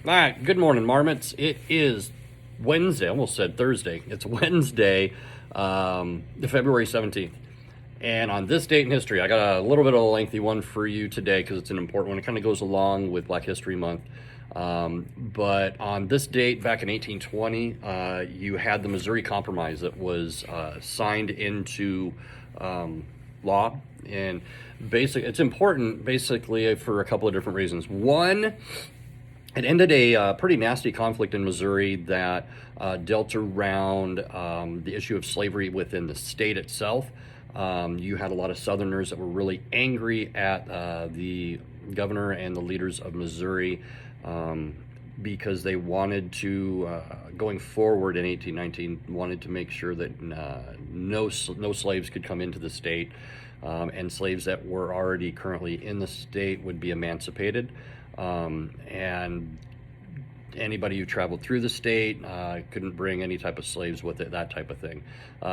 All right, good morning, Marmots. It is Wednesday, I almost said Thursday. It's Wednesday, February 17th. And on this date in history, I got a little bit of a lengthy one for you today because it's an important one. It kind of goes along with Black History Month. But on this date, back in 1820, you had the Missouri Compromise that was signed into law. And it's important basically for a couple of different reasons. One, it ended a pretty nasty conflict in Missouri that dealt around the issue of slavery within the state itself. You had a lot of Southerners that were really angry at the governor and the leaders of Missouri because they wanted to, going forward in 1819, wanted to make sure that no slaves could come into the state, and slaves that were already currently in the state would be emancipated. And anybody who traveled through the state couldn't bring any type of slaves with it, that type of thing.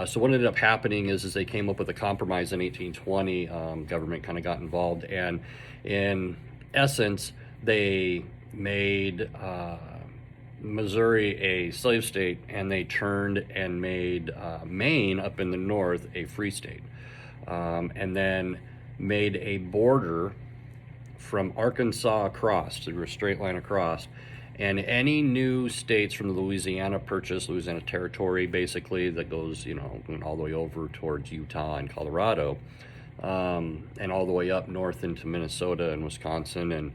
So what ended up happening is they came up with a compromise in 1820. Government kind of got involved, and in essence, they made Missouri a slave state, and they turned and made Maine up in the north a free state, and then made a border from Arkansas across, to a straight line across, and any new states from the Louisiana Purchase, Louisiana Territory, basically, that goes, all the way over towards Utah and Colorado, and all the way up north into Minnesota and Wisconsin and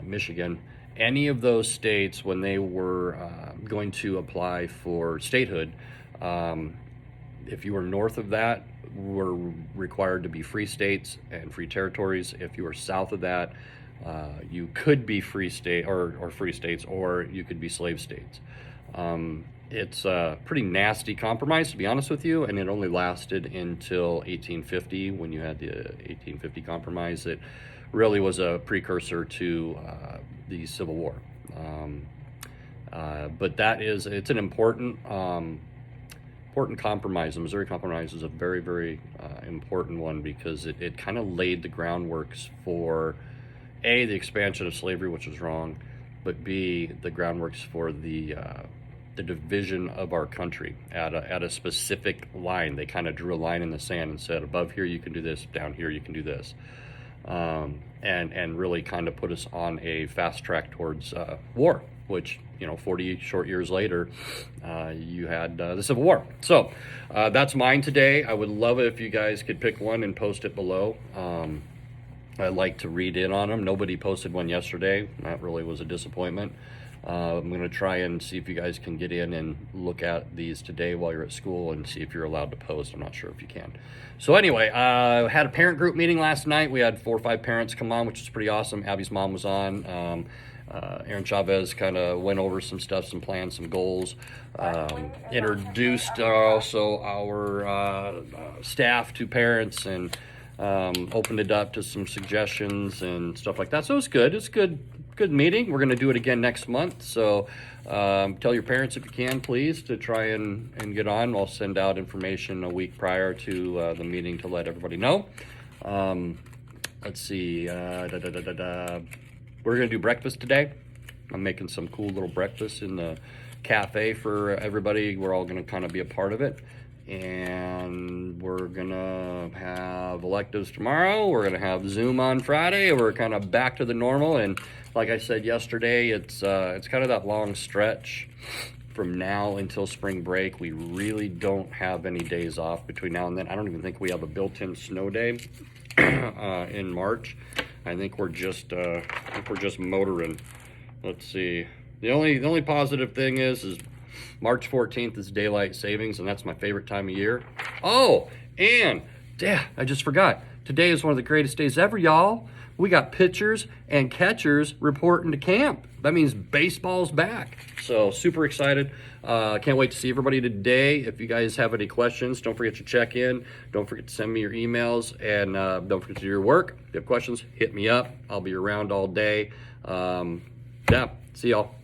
Michigan. Any of those states, when they were going to apply for statehood, if you were north of that, were required to be free states and free territories. If you were south of that, you could be free state or free states, or you could be slave states. It's a pretty nasty compromise, to be honest with you, and it only lasted until 1850, when you had the 1850 compromise. It really was a precursor to the Civil War. But it's an important compromise. The Missouri Compromise is a very, very important one because it kind of laid the groundworks for A, the expansion of slavery, which was wrong, but B, the groundworks for the division of our country at a specific line. They kind of drew a line in the sand and said, above here you can do this, down here you can do this, and really kind of put us on a fast track towards war, which 40 short years later, you had the Civil War. So that's mine today. I would love it if you guys could pick one and post it below. I like to read in on them. Nobody posted one yesterday. That really was a disappointment. I'm going to try and see if you guys can get in and look at these today while you're at school and see if you're allowed to post. I'm not sure if you can. So anyway, had a parent group meeting last night. We had 4 or 5 parents come on, which is pretty awesome. Abby's mom was on. Aaron Chavez kind of went over some stuff, some plans, some goals, introduced also our staff to parents, and opened it up to some suggestions and stuff like that. So it's good. It's good meeting. We're going to do it again next month. So tell your parents, if you can, please, to try and get on. I'll send out information a week prior to the meeting to let everybody know. Let's see. We're going to do breakfast today. I'm making some cool little breakfast in the cafe for everybody. We're all going to kind of be a part of it. And we're going to have electives tomorrow. We're going to have Zoom on Friday. We're kind of back to the normal. And like I said yesterday, it's kind of that long stretch from now until spring break. We really don't have any days off between now and then. I don't even think we have a built-in snow day in March. I think we're just motoring. Let's see. The only positive thing is March 14th is daylight savings, and that's my favorite time of year. Oh, and I just forgot. Today is one of the greatest days ever, y'all. We got pitchers and catchers reporting to camp. That means baseball's back. So super excited. Can't wait to see everybody today. If you guys have any questions, don't forget to check in. Don't forget to send me your emails, and don't forget to do your work. If you have questions, hit me up. I'll be around all day. See y'all.